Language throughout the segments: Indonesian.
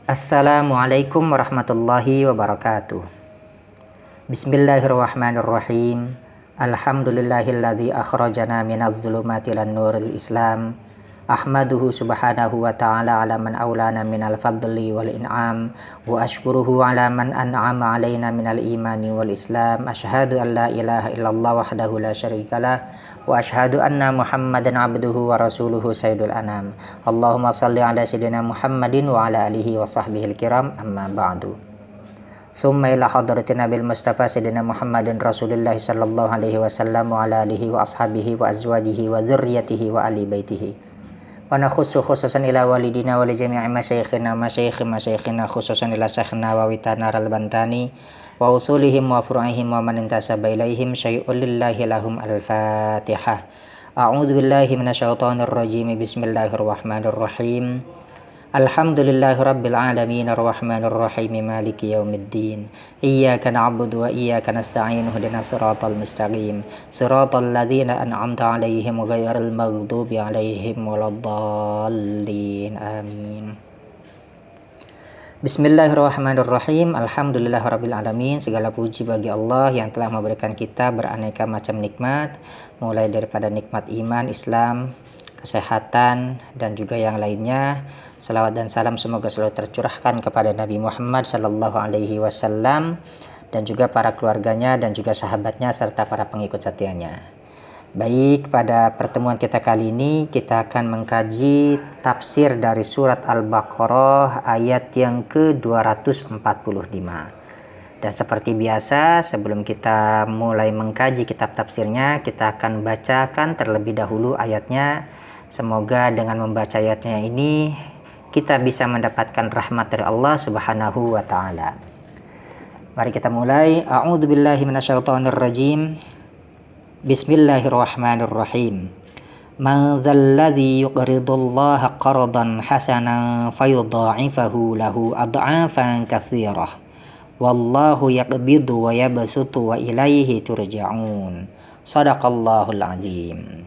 Assalamualaikum warahmatullahi wabarakatuh. Bismillahirrahmanirrahim. Alhamdulillahilladzi akhrajana minadh dhulumati ilan nuril Islam. Ahmaduhu subhanahu wa ta'ala ala man aulana minal fadli wal in'am wa ashkuruhu ala man an'ama alaina minal imani wal islam. Asyhadu an la ilaha illallah wahdahu la syarikalah wa asyhadu anna Muhammadan abduhu wa rasuluhu sayyidul anam. Allahumma salli ala sayyidina Muhammadin wa ala alihi wa sahbihil kiram, amma ba'du. Summa ila hadratina bil mustafa sayyidina Muhammadin rasulillah sallallahu alaihi wasallam wa ala alihi wa ashabihi wa azwajihi wa dzurriyyatihi wa ali baitihi. Wa nakhussu khususan ila walidina wa li jami'i masyayikhina khususan ila syekhna wa witana al-bantani wa usulihim wa furu'ihim wa man intasaba ilaihim syai'un lillahi lahum al-fatihah. A'udzu billahi minasyaitonir rajim. Bismillahirrahmanirrahim. Alhamdulillahi rabbil alamin arrahmanir rahim maliki yaumiddin. Iyyaka na'budu wa iyyaka nasta'in ihdinas siratal mustaqim. Siratal ladzina an'amta 'alaihim ghairil maghdubi 'alaihim waladdallin. Amin. Bismillahirrahmanirrahim. Alhamdulillahirabbil alamin. Segala puji bagi Allah yang telah memberikan kita beraneka macam nikmat, mulai daripada nikmat iman, Islam, kesehatan, dan juga yang lainnya. Salawat dan salam semoga selalu tercurahkan kepada Nabi Muhammad sallallahu alaihi wasallam dan juga para keluarganya dan juga sahabatnya serta para pengikut setianya. Baik, pada pertemuan kita kali ini kita akan mengkaji tafsir dari surat Al-Baqarah ayat yang ke-245. Dan seperti biasa, sebelum kita mulai mengkaji kitab tafsirnya, kita akan bacakan terlebih dahulu ayatnya. Semoga dengan membaca ayatnya ini kita bisa mendapatkan rahmat dari Allah Subhanahu wa taala. Mari kita mulai. A'udzu billahi minasyaitonir rajim. Bismillahirrahmanirrahim. Man dzalladzi yuqridullaha qardan hasanan fayudha'ifahu lahu ad'afan katsirah. Wallahu yaqbidu wa yabsutu wa ilaihi turja'un. Shadaqallahul azim.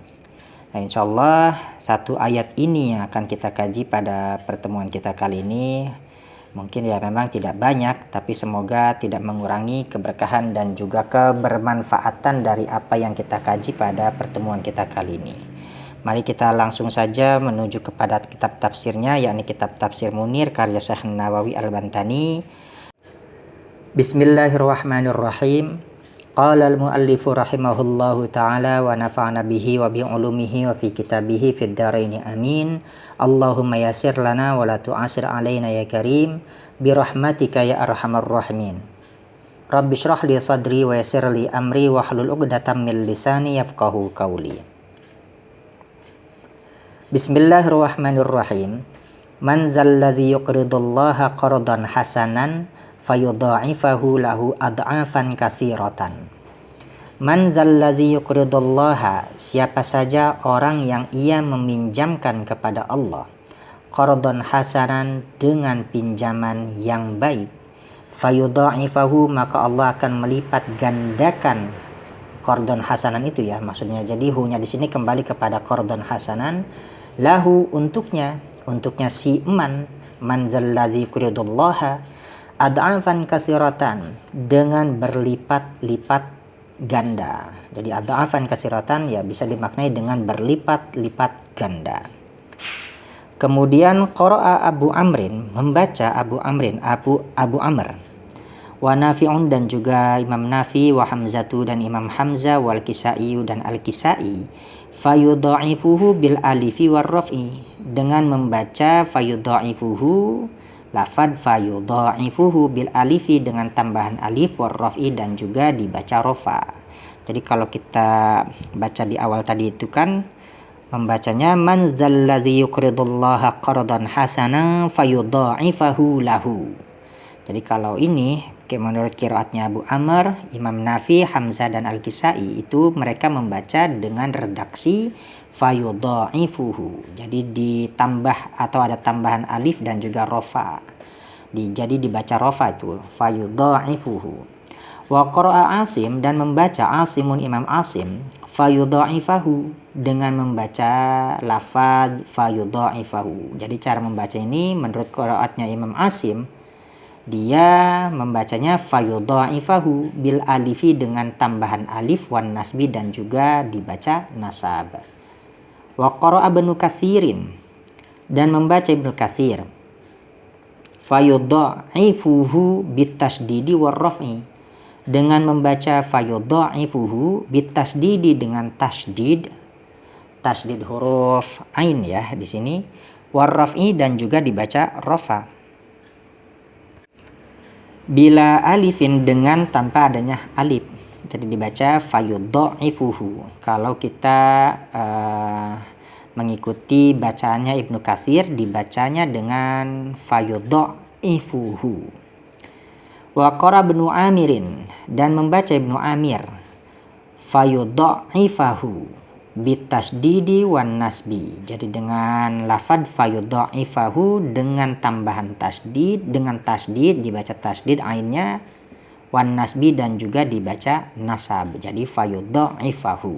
Nah, insyaallah satu ayat ini yang akan kita kaji pada pertemuan kita kali ini. Mungkin ya memang tidak banyak, tapi semoga tidak mengurangi keberkahan dan juga kebermanfaatan dari apa yang kita kaji pada pertemuan kita kali ini. Mari kita langsung saja menuju kepada kitab tafsirnya, yakni kitab Tafsir Munir karya Syekh Nawawi Al-Bantani. Bismillahirrahmanirrahim. Qala al-muallifu rahimahullahu ta'ala wa nafa'na bihi wa bi'ulumihi wa fi kitabihi fid dharaini amin. Allahumma yassir lana wa la tu'asir alaina ya karim bi rahmatika ya arhamar rahimin. Rabbi shrah li sadri wa yassir li amri wa hlul 'uqdatam min lisani yafqahu qawli. Bismillahirrahmanirrahim. Man dzalladzi yuqridullaha qardan hasanan fayudha'ifahu lahu ad'afan katsiratan. Man dzalladzi yuqridullaha, siapa saja orang yang ia meminjamkan kepada Allah, qardan hasanan, dengan pinjaman yang baik, fayudha'ifahu, maka Allah akan melipat gandakan qardan hasanan itu ya, maksudnya jadi hunya di sini kembali kepada qardan hasanan, lahu, untuknya si man dzalladzi yuqridullaha ad'afan katsiratan, dengan berlipat-lipat ganda. Jadi ad'afan katsiratan ya bisa dimaknai dengan berlipat-lipat ganda. Kemudian qara'a Abu Amrin, membaca Abu Amr, wa Nafi'un, dan juga Imam Nafi, wa Hamzatu, dan Imam Hamzah, wal Kisai, dan Al-Kisai, fayudha'ifuhu bil alifi war raf'i, dengan membaca fayudha'ifuhu, lafad fayudha'ifuhu bil alifi, dengan tambahan alif, war raf'i, dan juga dibaca rofa. Jadi kalau kita baca di awal tadi itu kan membacanya man dzalladzi yuqridullaha qardan hasanan fayudha'ifahu lahu. Jadi kalau ini menurut qiraatnya Abu Amr, Imam Nafi, Hamzah, dan Al-Kisai, itu mereka membaca dengan redaksi fayudha'ifuhu. Jadi ditambah atau ada tambahan alif dan juga rofa. Jadi dibaca rofa itu fayudha'ifuhu. Wa qara'a Asim, dan membaca Asimun Imam Asim, fayudha'ifahu, dengan membaca lafaz fayudha'ifahu. Jadi cara membaca ini menurut qiraatnya Imam Asim, dia membacanya fayudha'ifahu bil alifi, dengan tambahan alif, wan nasbi, dan juga dibaca nasab. Wa qara'a Ibnu Katsirin, dan membaca Ibnu Katsir fayudha'ifuhu bitasdidi war raf'i, dengan membaca fayudha'ifuhu bitasdidi, dengan tasdid huruf ain ya di sini, war raf'i, dan juga dibaca rafa. Bila alifin, dengan tanpa adanya alif, jadi dibaca fayudha'ifuhu. Kalau kita mengikuti bacaannya Ibnu Katsir, dibacanya dengan fayudha'ifuhu. Wa qara Ibnu Amirin, dan membaca Ibnu Amir fayudha'ifahu bitasdidi wan nasbi. Jadi dengan lafad fayudha'ifahu dengan tambahan tasdid, dengan tasdid dibaca tasdid ainnya, wan nasbi, dan juga dibaca nasab. Jadi fayudha'ifahu.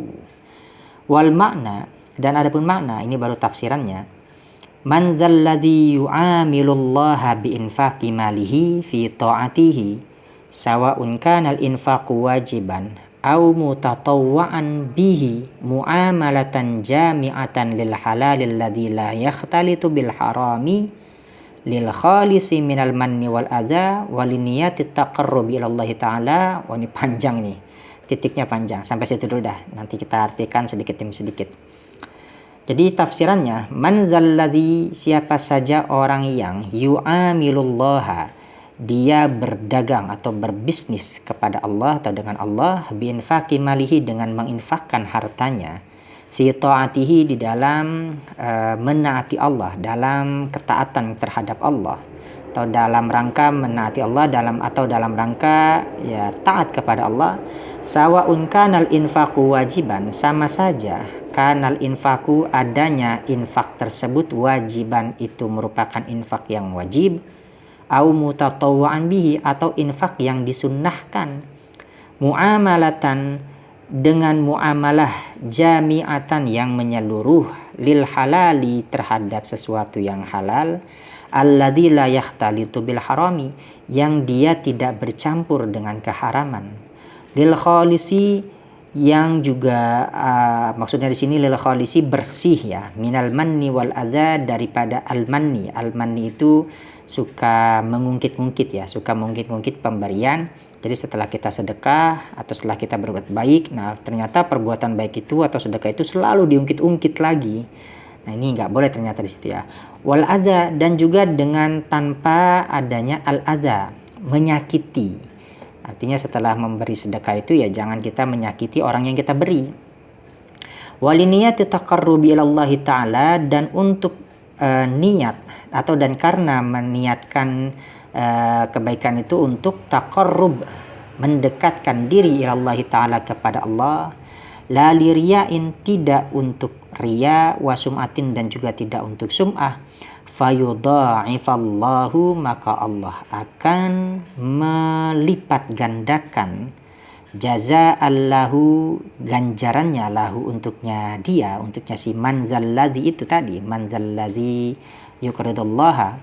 Wal makna, dan adapun makna ini baru tafsirannya. Man dzalladzi yu'amilullaha bi infaqi malihi fi ta'atihi sawa'un kana al-infaqu wajiban aw mutatawwa'an bihi mu'amalatan jami'atan lil halalil ladzi la yakhtalitu bil harami lil khalisi minal manni wal adza wa liniyati taqarrubi ila Allah taala. Wah, ini panjang nih, titiknya panjang, sampai situ dulu dah, nanti kita artikan sedikit demi sedikit. Jadi tafsirannya, man zalladzi, siapa saja orang yang yu'amilullaha, dia berdagang atau berbisnis kepada Allah atau dengan Allah, biinfaqi malihi, dengan menginfakkan hartanya, fi ta'atihi, di dalam menaati Allah, dalam ketaatan terhadap Allah, atau dalam rangka menaati Allah, dalam rangka ya taat kepada Allah. Sawa'un kanal infaqu wajiban, sama saja kanal infaku, adanya infak tersebut, wajiban itu merupakan infak yang wajib, au mutatawwa'an bihi, atau infak yang disunnahkan, muamalatan, dengan muamalah jami'atan yang menyeluruh, lil halali, terhadap sesuatu yang halal, alladzi la yakhtalitu bil harami, yang dia tidak bercampur dengan keharaman, lil khalisi, yang juga maksudnya di sini lil khalisi, bersih ya, minal manni wal adza, daripada al manni. Al manni itu suka mengungkit-ungkit ya, suka mengungkit-ungkit pemberian. Jadi setelah kita sedekah atau setelah kita berbuat baik, nah ternyata perbuatan baik itu atau sedekah itu selalu diungkit-ungkit lagi. Nah ini nggak boleh ternyata di situ ya. Wal adza, dan juga dengan tanpa adanya al adza, menyakiti. Artinya setelah memberi sedekah itu ya jangan kita menyakiti orang yang kita beri. Waliniyati taqarrubi ilallahi ta'ala, dan untuk niat atau dan karena meniatkan kebaikan itu untuk taqarrub, mendekatkan diri ilallahi ta'ala, kepada Allah. La liriyain, tidak untuk riya, wasum'atin, dan juga tidak untuk sum'ah. Fayudha'ifallahu, maka Allah akan melipat gandakan jaza'allahu, ganjarannya, lahu, untuknya dia, untuknya si manzalladzi itu tadi, manzalladzi yuqridullaha,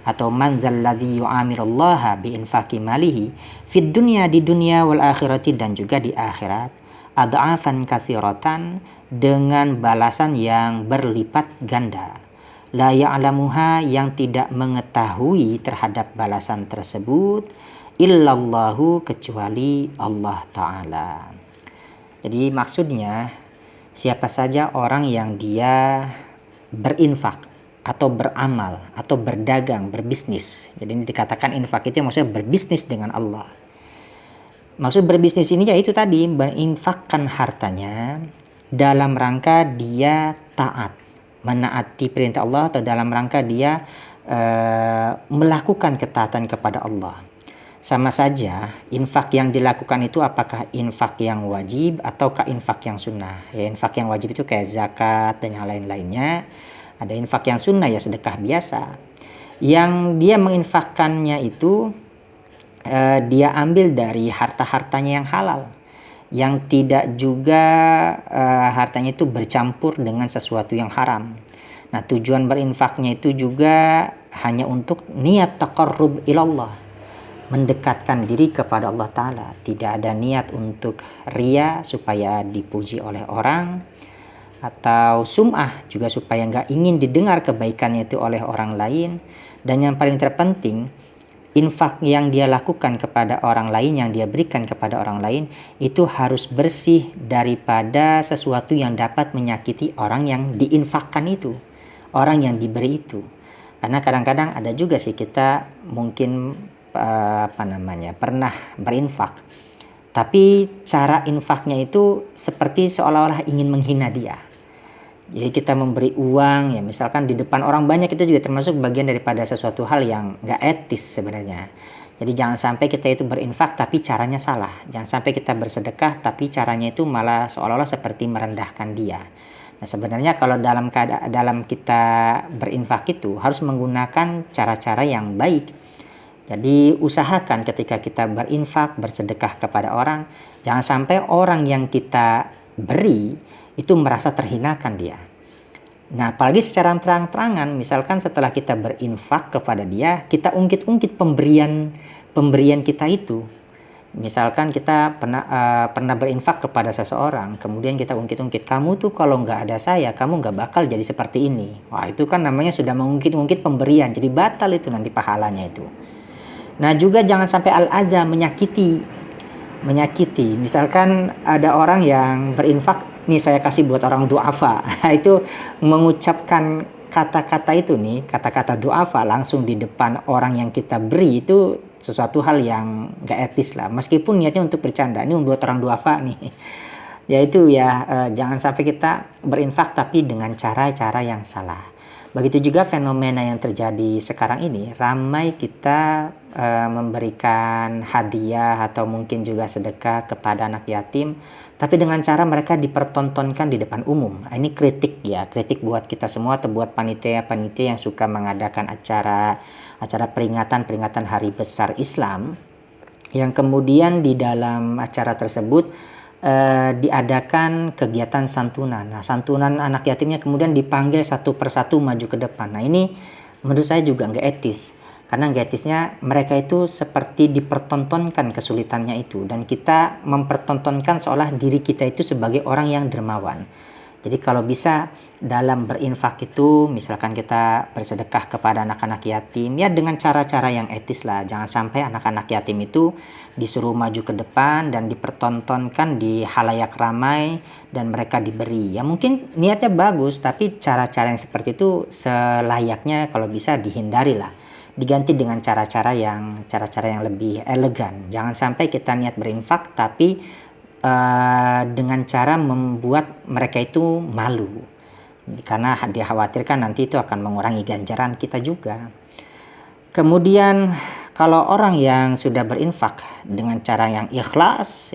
atau manzalladzi yu'amirullaha biinfaqi malihi fid dunya, di dunia, wal akhirati, dan juga di akhirat, ad'afan katsiratan, dengan balasan yang berlipat ganda. La ya'lamuha, yang tidak mengetahui terhadap balasan tersebut, illallahu, kecuali Allah Ta'ala. Jadi maksudnya siapa saja orang yang dia berinfak atau beramal atau berdagang, berbisnis. Jadi ini dikatakan infak itu maksudnya berbisnis dengan Allah. Maksud berbisnis ini yaitu tadi berinfakkan hartanya dalam rangka dia taat, menaati perintah Allah, atau dalam rangka dia melakukan ketaatan kepada Allah. Sama saja infak yang dilakukan itu apakah infak yang wajib ataukah infak yang sunnah. Ya, infak yang wajib itu kayak zakat dan yang lain-lainnya. Ada infak yang sunnah ya sedekah biasa. Yang dia menginfakkannya itu dia ambil dari harta-hartanya yang halal. yang tidak juga hartanya itu bercampur dengan sesuatu yang haram. Nah, tujuan berinfaknya itu juga hanya untuk niat taqarrub ilallah, mendekatkan diri kepada Allah Ta'ala. Tidak ada niat untuk ria supaya dipuji oleh orang, atau sum'ah juga supaya nggak ingin didengar kebaikannya itu oleh orang lain. Dan yang paling terpenting, infak yang dia lakukan kepada orang lain, yang dia berikan kepada orang lain, itu harus bersih daripada sesuatu yang dapat menyakiti orang yang diinfakkan itu, orang yang diberi itu. Karena kadang-kadang ada juga sih kita mungkin pernah berinfak, tapi cara infaknya itu seperti seolah-olah ingin menghina dia. Jadi kita memberi uang ya misalkan di depan orang banyak, itu juga termasuk bagian daripada sesuatu hal yang gak etis sebenarnya. Jadi jangan sampai kita itu berinfak tapi caranya salah. Jangan sampai kita bersedekah tapi caranya itu malah seolah-olah seperti merendahkan dia. Nah, sebenarnya kalau dalam kita berinfak itu harus menggunakan cara-cara yang baik. Jadi usahakan ketika kita berinfak, bersedekah kepada orang, jangan sampai orang yang kita beri itu merasa terhinakan dia. Nah, apalagi secara terang-terangan, misalkan setelah kita berinfak kepada dia, kita ungkit-ungkit pemberian kita itu. Misalkan kita pernah berinfak kepada seseorang, kemudian kita ungkit-ungkit, kamu tuh kalau nggak ada saya, kamu nggak bakal jadi seperti ini. Wah, itu kan namanya sudah mengungkit-ungkit pemberian, jadi batal itu nanti pahalanya itu. Nah, juga jangan sampai al-adza, menyakiti. Misalkan ada orang yang berinfak, nih saya kasih buat orang du'afa. Itu mengucapkan kata-kata itu nih, kata-kata du'afa langsung di depan orang yang kita beri, itu sesuatu hal yang gak etis lah. Meskipun niatnya untuk bercanda, ini buat orang du'afa nih. Yaitu jangan sampai kita berinfak tapi dengan cara-cara yang salah. Begitu juga fenomena yang terjadi sekarang ini, ramai kita memberikan hadiah atau mungkin juga sedekah kepada anak yatim, tapi dengan cara mereka dipertontonkan di depan umum. Ini kritik buat kita semua atau buat panitia-panitia yang suka mengadakan acara peringatan hari besar Islam, yang kemudian di dalam acara tersebut diadakan kegiatan santunan. Nah, santunan anak yatimnya kemudian dipanggil satu persatu maju ke depan. Nah, ini menurut saya juga nggak etis. Karena nggak etisnya mereka itu seperti dipertontonkan kesulitannya itu, dan kita mempertontonkan seolah diri kita itu sebagai orang yang dermawan. Jadi kalau bisa dalam berinfak itu, misalkan kita bersedekah kepada anak-anak yatim, ya dengan cara-cara yang etis lah. Jangan sampai anak-anak yatim itu disuruh maju ke depan dan dipertontonkan di halayak ramai dan mereka diberi. Ya mungkin niatnya bagus, tapi cara-cara yang seperti itu selayaknya kalau bisa dihindari lah. Diganti dengan cara-cara yang lebih elegan. Jangan sampai kita niat berinfak tapi dengan cara membuat mereka itu malu, karena dikhawatirkan nanti itu akan mengurangi ganjaran kita juga. Kemudian kalau orang yang sudah berinfak dengan cara yang ikhlas,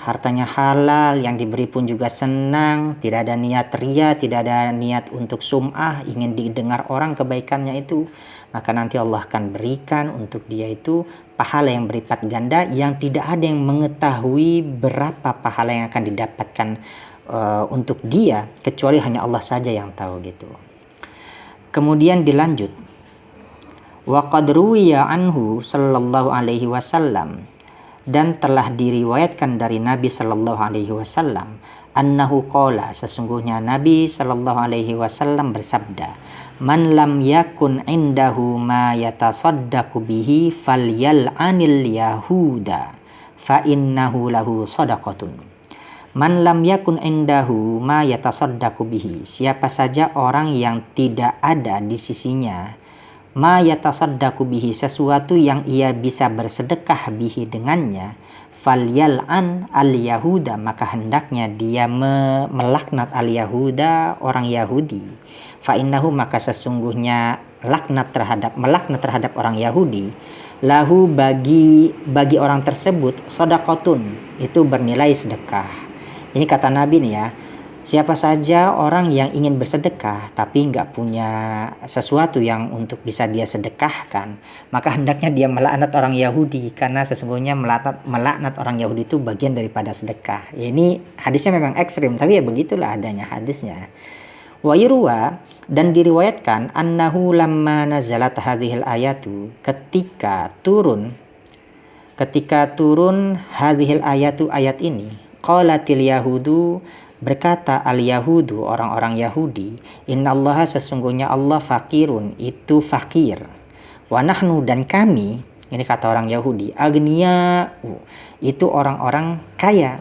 hartanya halal, yang diberi pun juga senang, tidak ada niat ria, tidak ada niat untuk sum'ah, ingin didengar orang kebaikannya itu, maka nanti Allah akan berikan untuk dia itu pahala yang berlipat ganda, yang tidak ada yang mengetahui berapa pahala yang akan didapatkan untuk dia, kecuali hanya Allah saja yang tahu gitu. Kemudian dilanjut, wa qad ruwiya anhu sallallahu alaihi wasallam, dan telah diriwayatkan dari Nabi sallallahu alaihi wasallam, annahu qala, sesungguhnya Nabi sallallahu alaihi wasallam bersabda, man lam yakun indahu ma yatasaddaqu bihi falyal'anil yahuda fa innahu lahu sadaqatun. Man lam yakun indahu ma yatasaddaqu bihi, siapa saja orang yang tidak ada di sisinya ma yatasaddaqu bihi, sesuatu yang ia bisa bersedekah bihi dengannya, falyal'an al yahuda, maka hendaknya dia melaknat al yahuda, orang Yahudi. Fa innahu, maka sesungguhnya melaknat terhadap orang Yahudi, lahu bagi orang tersebut, shadaqatun, itu bernilai sedekah. Ini kata Nabi nih ya, Siapa saja orang yang ingin bersedekah tapi nggak punya sesuatu yang untuk bisa dia sedekahkan, maka hendaknya dia melaknat orang Yahudi, karena sesungguhnya melaknat orang Yahudi itu bagian daripada sedekah. Ya, ini hadisnya memang ekstrim, tapi ya begitulah adanya hadisnya. Wa yurwa, dan diriwayatkan annahu lamma nazalat hadhil ayatu, ketika turun hadhil ayatu, ayat ini, qalatil yahudu, berkata al yahudu, orang-orang Yahudi, innallaha, sesungguhnya Allah fakirun, itu fakir, wa nahnu, dan kami, ini kata orang Yahudi, agniya, itu orang-orang kaya,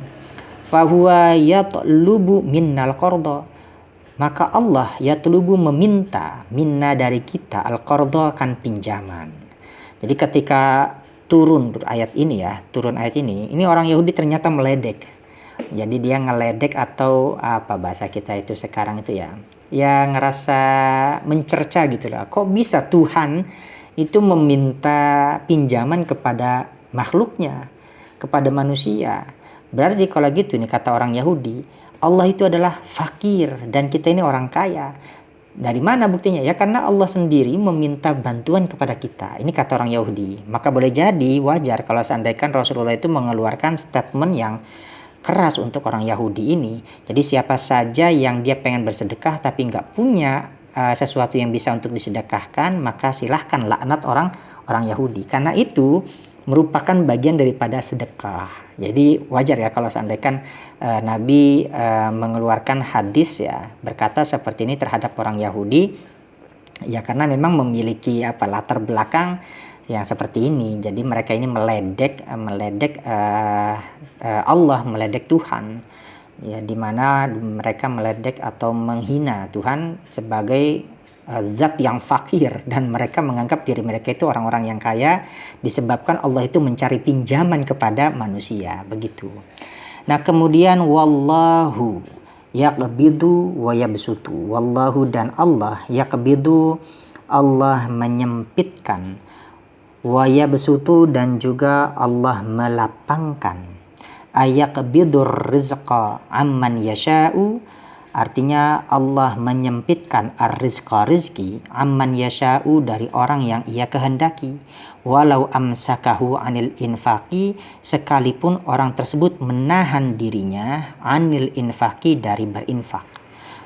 fahuwa yatlubu minnal qarda, maka Allah yatlubu, meminta, minna, dari kita, al qarda, kan pinjaman. Jadi ketika turun ayat ini, ini orang Yahudi ternyata meledek. Jadi dia ngeledek, atau apa bahasa kita itu sekarang itu ya ngerasa mencerca gitu lah. Kok bisa Tuhan itu meminta pinjaman kepada makhluknya, kepada manusia? Berarti kalau gitu nih, kata orang Yahudi, Allah itu adalah fakir dan kita ini orang kaya. Dari mana buktinya? Ya karena Allah sendiri meminta bantuan kepada kita. Ini kata orang Yahudi. Maka boleh jadi wajar kalau seandainya Rasulullah itu mengeluarkan statement yang keras untuk orang Yahudi ini. Jadi siapa saja yang dia pengen bersedekah tapi nggak punya sesuatu yang bisa untuk disedekahkan, maka silahkan laknat orang Yahudi. Karena itu merupakan bagian daripada sedekah. Jadi wajar ya kalau seandainya Nabi mengeluarkan hadis berkata seperti ini terhadap orang Yahudi, ya karena memang memiliki latar belakang yang seperti ini. Jadi mereka ini meledek Allah, meledek Tuhan, ya, dimana mereka meledek atau menghina Tuhan sebagai zat yang fakir, dan mereka menganggap diri mereka itu orang-orang yang kaya disebabkan Allah itu mencari pinjaman kepada manusia, begitu. Nah kemudian wallahu yaqbidu wa yabsutu, wallahu, dan Allah yaqbidu, Allah menyempitkan, wa yabsutu, dan juga Allah melapangkan, ayaqbidur rizqa amman yasha'u, artinya Allah menyempitkan ar-rizqa, rizki, amman yasha'u, dari orang yang ia kehendaki, walau amsakahu anil infaqi, sekalipun orang tersebut menahan dirinya anil infaqi, dari berinfak,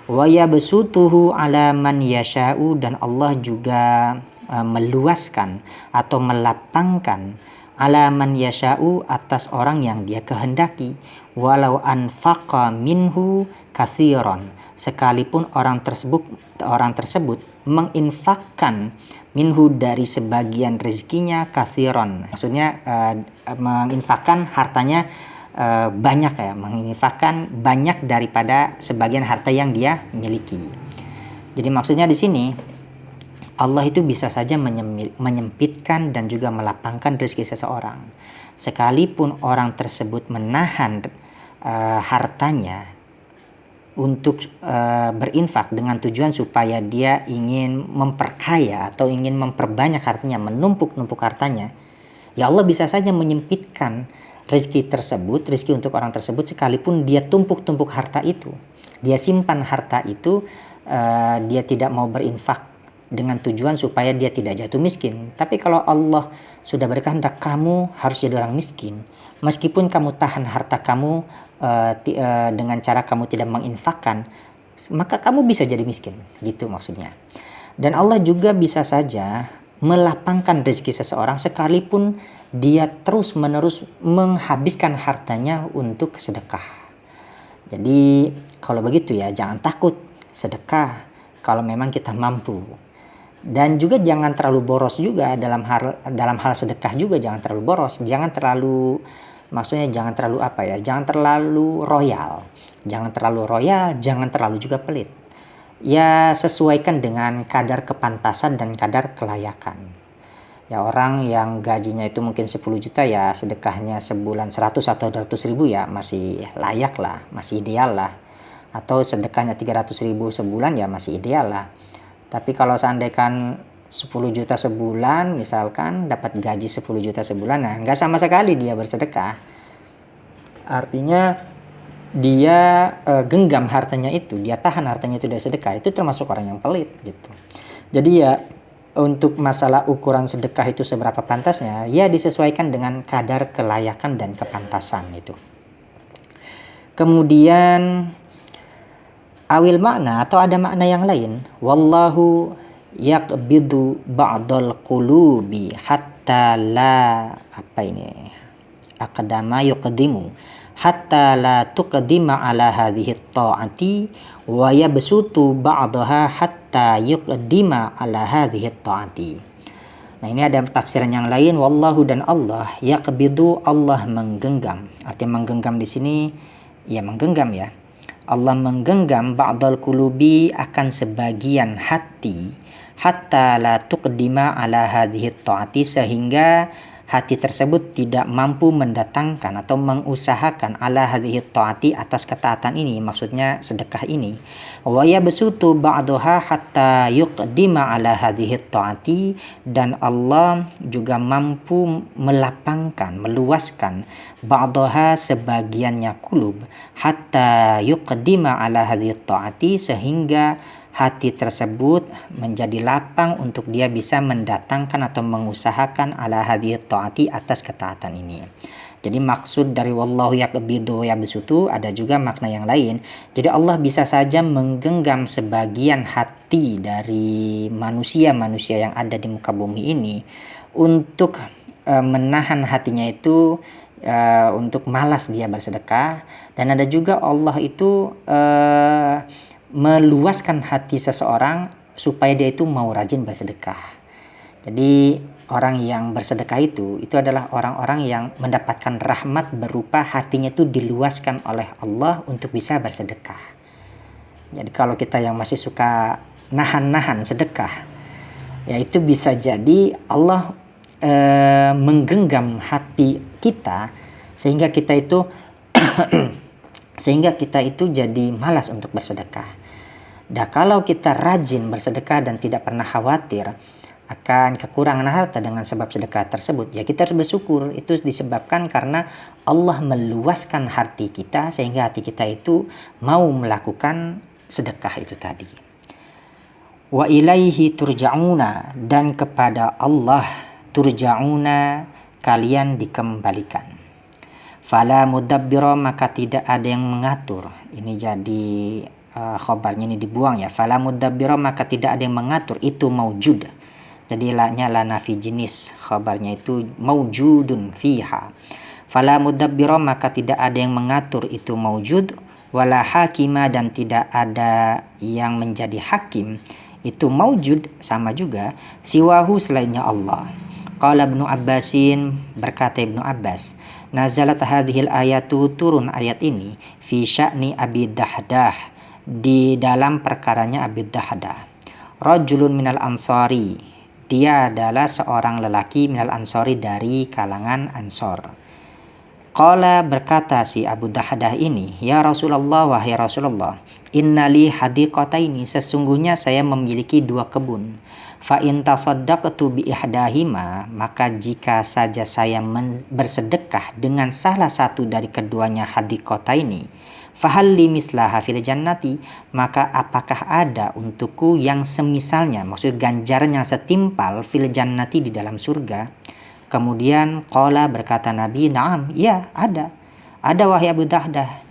wa yabsutuhu ala man yasha'u, dan Allah juga meluaskan atau melapangkan ala man yasha'u, atas orang yang dia kehendaki, walau anfaqa minhu katsiran, sekalipun orang tersebut menginfakkan minhu, dari sebagian rezekinya, katsiran, maksudnya menginfakkan hartanya banyak, menginfakkan banyak daripada sebagian harta yang dia miliki. Jadi maksudnya di sini Allah itu bisa saja menyempitkan dan juga melapangkan rezeki seseorang, sekalipun orang tersebut menahan hartanya untuk berinfak dengan tujuan supaya dia ingin memperkaya atau ingin memperbanyak hartanya, menumpuk-numpuk hartanya. Ya Allah bisa saja menyempitkan rezeki tersebut, rezeki untuk orang tersebut, sekalipun dia tumpuk-tumpuk harta itu, dia simpan harta itu, dia tidak mau berinfak dengan tujuan supaya dia tidak jatuh miskin. Tapi kalau Allah sudah berkehendak kamu harus jadi orang miskin, meskipun kamu tahan harta kamu dengan cara kamu tidak menginfakkan, maka kamu bisa jadi miskin, gitu maksudnya. Dan Allah juga bisa saja melapangkan rezeki seseorang sekalipun dia terus menerus menghabiskan hartanya untuk sedekah. Jadi kalau begitu ya jangan takut sedekah kalau memang kita mampu. Dan juga jangan terlalu boros juga dalam hal sedekah juga, jangan terlalu boros, jangan terlalu jangan terlalu royal, jangan terlalu juga pelit. Ya sesuaikan dengan kadar kepantasan dan kadar kelayakan. Ya orang yang gajinya itu mungkin 10 juta ya sedekahnya sebulan 100 atau 200 ribu ya masih layak lah, masih ideal lah. Atau sedekahnya 300 ribu sebulan ya masih ideal lah. Tapi kalau seandainya 10 juta sebulan, misalkan dapat gaji 10 juta sebulan, nah nggak sama sekali dia bersedekah. Artinya dia genggam hartanya itu, dia tahan hartanya itu dari sedekah, itu termasuk orang yang pelit gitu. Jadi ya untuk masalah ukuran sedekah itu seberapa pantasnya, ya disesuaikan dengan kadar kelayakan dan kepantasan itu. Kemudian awil makna atau ada makna yang lain, wallahu yaqbidu ba'dal qulubi hatta la aqdama yuqdimu hatta la tuqdima ala hadhihi ta'ati wa yabsutu ba'daha hatta yuqdima ala hadhihi ta'ati. Nah, ini ada tafsiran yang lain, wallahu dan Allah yaqbidu, Allah menggenggam. Artinya menggenggam di sini ya menggenggam ya. Allah menggenggam ba'dal qulubi akan sebagian hati hatta la tuqdima ala hadhihi ta'ati, sehingga hati tersebut tidak mampu mendatangkan atau mengusahakan ala hadhihi ta'ati, atas ketaatan ini, maksudnya sedekah ini. Wa yabsutu ba'daha hatta yuqdima ala hadhihi ta'ati, dan Allah juga mampu melapangkan, meluaskan ba'daha sebagiannya kulub hatta yuqdima ala hadhihi ta'ati, sehingga hati tersebut menjadi lapang untuk dia bisa mendatangkan atau mengusahakan ala hadhihi ta'ati, atas ketaatan ini. Jadi maksud dari wallahu yaqbidu wa yabsutu ada juga makna yang lain. Jadi Allah bisa saja menggenggam sebagian hati dari manusia-manusia yang ada di muka bumi ini untuk menahan hatinya itu untuk malas dia bersedekah, dan ada juga Allah itu meluaskan hati seseorang supaya dia itu mau rajin bersedekah. Jadi orang yang bersedekah itu adalah orang-orang yang mendapatkan rahmat berupa hatinya itu diluaskan oleh Allah untuk bisa bersedekah. Jadi kalau kita yang masih suka nahan-nahan sedekah, ya itu bisa jadi Allah menggenggam hati kita sehingga kita itu jadi malas untuk bersedekah. Dan kalau kita rajin bersedekah dan tidak pernah khawatir akan kekurangan harta dengan sebab sedekah tersebut, ya kita harus bersyukur. Itu disebabkan karena Allah meluaskan hati kita sehingga hati kita itu mau melakukan sedekah itu tadi. Wa ilaihi turja'una, dan kepada Allah turja'una, kalian dikembalikan. Fala mudabbira, maka tidak ada yang mengatur. Ini jadi khobarnya ini dibuang ya. Fala mudabbira, maka tidak ada yang mengatur, itu maujud. Jadi la-nya la nafi jenis, khobarnya itu maujudun fiha. Fala mudabbira, maka tidak ada yang mengatur, itu maujud. Wala hakima, dan tidak ada yang menjadi hakim, itu maujud, sama juga. Siwahu, selainnya Allah. Qala Ibnu Abbasin, berkata Ibnu Abbas, nazalat hadhil ayatu, turun ayat ini, fi sya'ni Abi Dahdah, di dalam perkaranya Abi Dahdah. Rajulun minal ansari, dia adalah seorang lelaki minal ansari, dari kalangan Ansor. Qala, berkata si Abu Dahdah ini, ya Rasulullah, wahai Rasulullah, innali hadiqataini, sesungguhnya saya memiliki 2 kebun. Fa in tasaddaqtu bi ihdahima, maka jika saja saya bersedekah dengan salah satu dari keduanya hadiqataini, fahalli mislaha fil jannati, maka apakah ada untukku yang semisalnya, maksud ganjaran yang setimpal fil jannati, di dalam surga. Kemudian qala, berkata Nabi, na'am, iya ada wahai Abu Dahdah.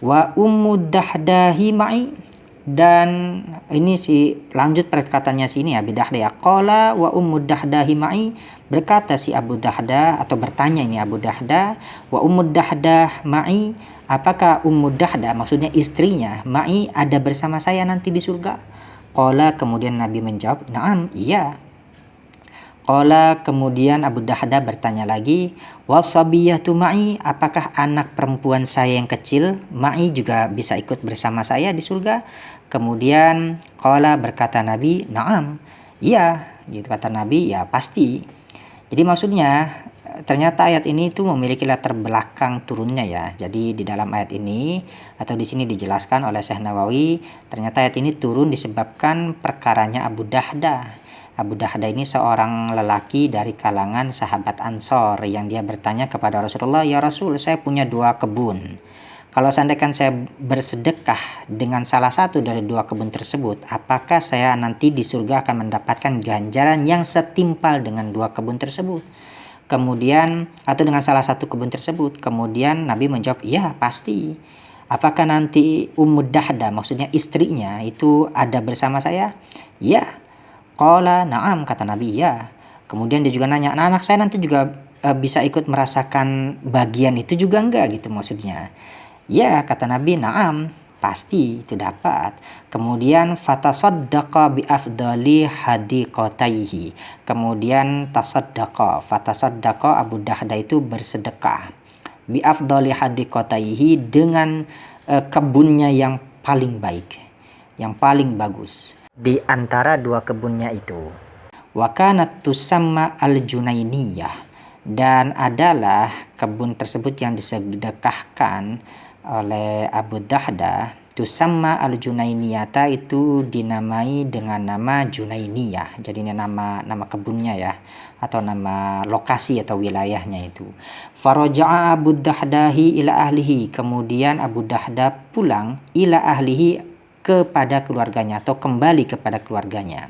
Wa ummu dahdahi ma'i, dan ini lanjut perkataannya sini Abu Dahdah ya. Qala wa ummu dahdahi ma'i, berkata si Abu Dahdah, atau bertanya ini Abu Dahdah, wa ummu dahdah ma'i, apakah Ummu Dahdah, maksudnya istrinya, ma'i, ada bersama saya nanti di surga? Qala, kemudian Nabi menjawab, na'am, iya. Qala, kemudian Abu Dahdah bertanya lagi, wasabiyatu ma'i, apakah anak perempuan saya yang kecil, ma'i, juga bisa ikut bersama saya di surga? Kemudian qala, berkata Nabi, na'am, iya, gitu kata Nabi, ya pasti. Jadi maksudnya ternyata ayat ini itu memiliki latar belakang turunnya ya. Jadi di dalam ayat ini atau di sini dijelaskan oleh Syekh Nawawi, ternyata ayat ini turun disebabkan perkaranya Abu Dahdah. Abu Dahdah ini seorang lelaki dari kalangan sahabat Ansor yang dia bertanya kepada Rasulullah, ya Rasul, saya punya 2 kebun. Kalau seandainya saya bersedekah dengan salah satu dari dua kebun tersebut, apakah saya nanti di surga akan mendapatkan ganjaran yang setimpal dengan dua kebun tersebut? Kemudian, atau dengan salah satu kebun tersebut. Kemudian Nabi menjawab, iya pasti. Apakah nanti Ummu Dahdah, maksudnya istrinya, itu ada bersama saya? Ya. Qala na'am, kata Nabi, ya. Kemudian dia juga nanya, anak saya nanti juga bisa ikut merasakan bagian itu juga enggak, gitu maksudnya. Ya, kata Nabi, na'am, pasti itu dapat. Kemudian fatasaddaqa bi afdali hadiqataihi. Kemudian fatasaddaqa Abu Dahdah itu bersedekah bi afdali hadiqataihi dengan kebunnya yang paling baik, yang paling bagus di antara dua kebunnya itu. Wa kanat tusamma al-Junainiyah, dan adalah kebun tersebut yang disedekahkan oleh Abu Dahdah, tusamma al-Junainiyata, itu dinamai dengan nama Junainiyah. Jadi ini nama kebunnya ya, atau nama lokasi atau wilayahnya itu. Faraja'a Abu Dahdahi ila ahlihi, kemudian Abu Dahdah pulang ila ahlihi, kepada keluarganya atau kembali kepada keluarganya.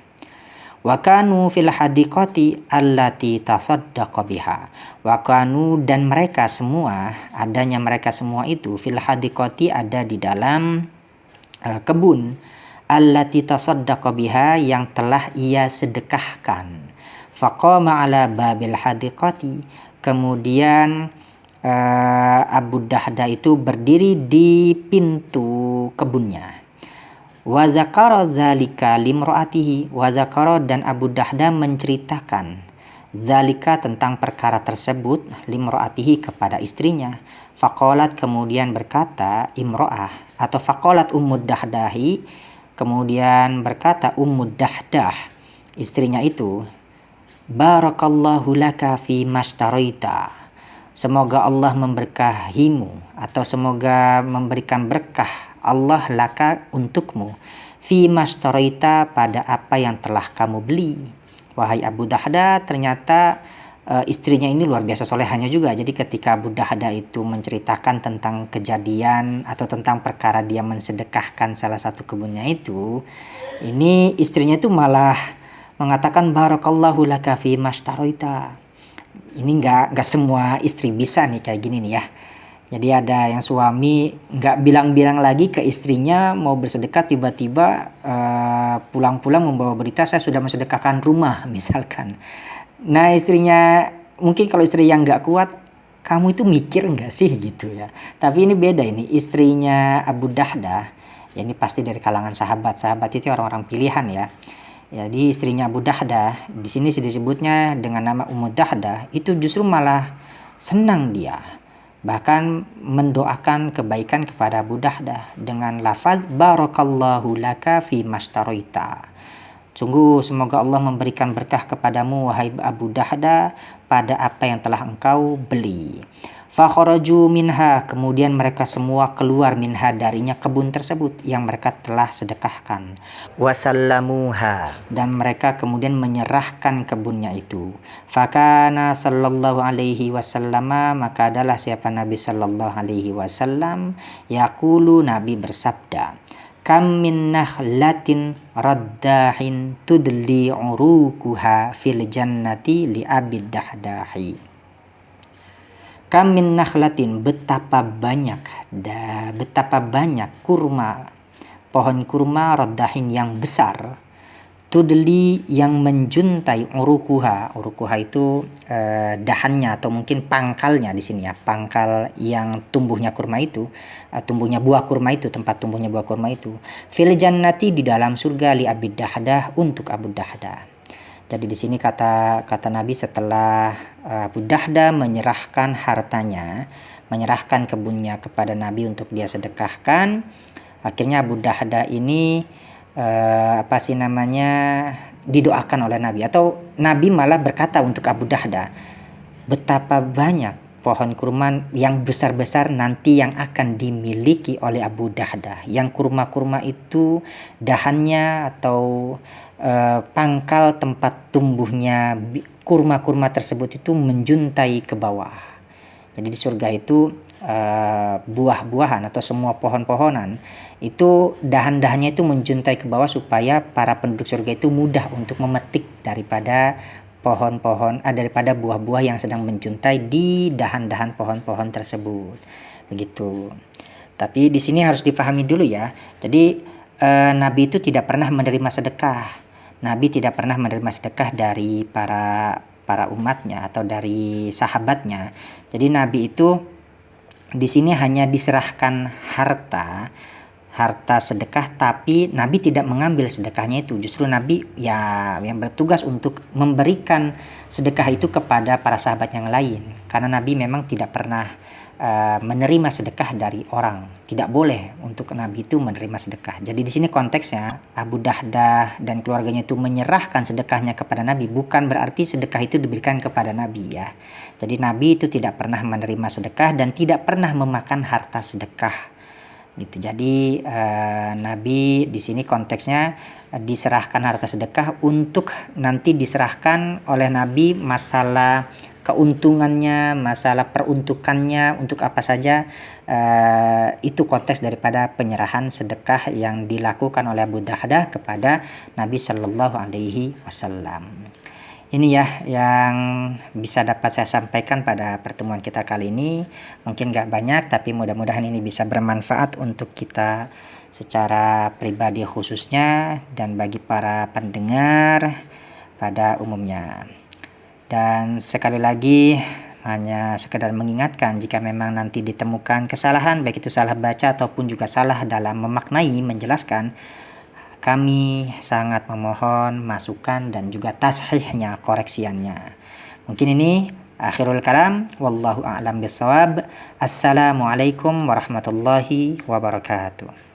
Wa kanu fil hadiqati allati tasaddaqa biha. Wa kanu, dan mereka semua, adanya mereka semua itu, fil hadiqati, ada di dalam kebun, allati tasaddaqa biha, yang telah ia sedekahkan. Faqama ala babil hadiqati, kemudian Abu Dahdah itu berdiri di pintu kebunnya. Wa dzakara dzalika limraatihi, wa dzakara, dan Abu Dahdah menceritakan dzalika, tentang perkara tersebut, limraatihi, kepada istrinya. Faqalat, kemudian berkata imro'ah, atau faqalat Ummu Dahdahi, kemudian berkata Ummu Dahdah, istrinya itu, barakallahu laka fi mashtaraita, semoga Allah memberkahimu, atau semoga memberikan berkah Allah laka, untukmu, fi mashtaraita, pada apa yang telah kamu beli. Wahai Abu Dahdah, ternyata istrinya ini luar biasa solehahnya juga. Jadi ketika Abu Dahdah itu menceritakan tentang kejadian atau tentang perkara dia mensedekahkan salah satu kebunnya itu, ini istrinya itu malah mengatakan barakallahu laka fi mashtaraita. Ini enggak semua istri bisa nih kayak gini nih ya. Jadi ada yang suami nggak bilang-bilang lagi ke istrinya mau bersedekah, tiba-tiba pulang-pulang membawa berita saya sudah mensedekahkan rumah misalkan. Nah istrinya, mungkin kalau istri yang nggak kuat, kamu itu mikir nggak sih gitu ya. Tapi ini beda, ini istrinya Abu Dahdah, ya ini pasti dari kalangan sahabat itu orang-orang pilihan ya. Jadi istrinya Abu Dahdah di sini disebutnya dengan nama Ummu Dahdah, itu justru malah senang dia. Bahkan mendoakan kebaikan kepada Abu Dahdah dengan lafaz barakallahu laka fi mashtaraita. Sungguh semoga Allah memberikan berkah kepadamu wahai Abu Dahdah pada apa yang telah engkau beli. Fakharaju minha, kemudian mereka semua keluar minha, darinya kebun tersebut yang mereka telah sedekahkan. Wasallamuha, dan mereka kemudian menyerahkan kebunnya itu. Fakana sallallahu alaihi wasallam, maka adalah siapa Nabi sallallahu alaihi wasallam, yaqulu, Nabi bersabda, kam min nakhlatin raddahin tudli urukuha fil jannati li Abi Dahdahi. Kam min nakhlatin, betapa banyak kurma, pohon kurma, raddahin, yang besar, tudli, yang menjuntai, urukuha itu dahannya atau mungkin pangkalnya di sini ya, pangkal yang tumbuhnya kurma itu, tumbuhnya buah kurma itu, tempat tumbuhnya buah kurma itu, fil jannati, di dalam surga, li Abi Dahdah, untuk Abu Dahdah. Jadi di sini kata Nabi, setelah Abu Dahdah menyerahkan hartanya, menyerahkan kebunnya kepada Nabi untuk dia sedekahkan, akhirnya Abu Dahdah ini didoakan oleh Nabi, atau Nabi malah berkata untuk Abu Dahdah, betapa banyak pohon kurma yang besar-besar nanti yang akan dimiliki oleh Abu Dahdah, yang kurma-kurma itu dahannya atau pangkal tempat tumbuhnya kurma-kurma tersebut itu menjuntai ke bawah. Jadi di surga itu buah-buahan atau semua pohon-pohonan, itu dahan-dahannya itu menjuntai ke bawah supaya para penduduk surga itu mudah untuk memetik daripada daripada buah-buah yang sedang menjuntai di dahan-dahan pohon-pohon tersebut. Begitu. Tapi di sini harus dipahami dulu ya. Jadi Nabi itu tidak pernah menerima sedekah. Nabi tidak pernah menerima sedekah dari para umatnya atau dari sahabatnya. Jadi Nabi itu di sini hanya diserahkan harta sedekah, tapi Nabi tidak mengambil sedekahnya itu. Justru Nabi yang bertugas untuk memberikan sedekah itu kepada para sahabat yang lain. Karena Nabi memang tidak pernah menerima sedekah dari orang. Tidak boleh untuk Nabi itu menerima sedekah. Jadi di sini konteksnya Abu Dahdah dan keluarganya itu menyerahkan sedekahnya kepada Nabi, bukan berarti sedekah itu diberikan kepada Nabi ya. Jadi Nabi itu tidak pernah menerima sedekah dan tidak pernah memakan harta sedekah. Gitu. Jadi Nabi di sini konteksnya diserahkan harta sedekah untuk nanti diserahkan oleh Nabi masalah keuntungannya, masalah peruntukannya untuk apa saja, itu konteks daripada penyerahan sedekah yang dilakukan oleh Abu Dahdah kepada Nabi Shallallahu Alaihi Wasallam. Ini ya yang bisa dapat saya sampaikan pada pertemuan kita kali ini. Mungkin gak banyak, tapi mudah-mudahan ini bisa bermanfaat untuk kita secara pribadi khususnya dan bagi para pendengar pada umumnya. Dan sekali lagi hanya sekedar mengingatkan, jika memang nanti ditemukan kesalahan, baik itu salah baca ataupun juga salah dalam memaknai, menjelaskan, kami sangat memohon masukan dan juga tashihnya, koreksiannya. Mungkin ini akhirul kalam, wallahu a'lam bishawab. Assalamualaikum warahmatullahi wabarakatuh.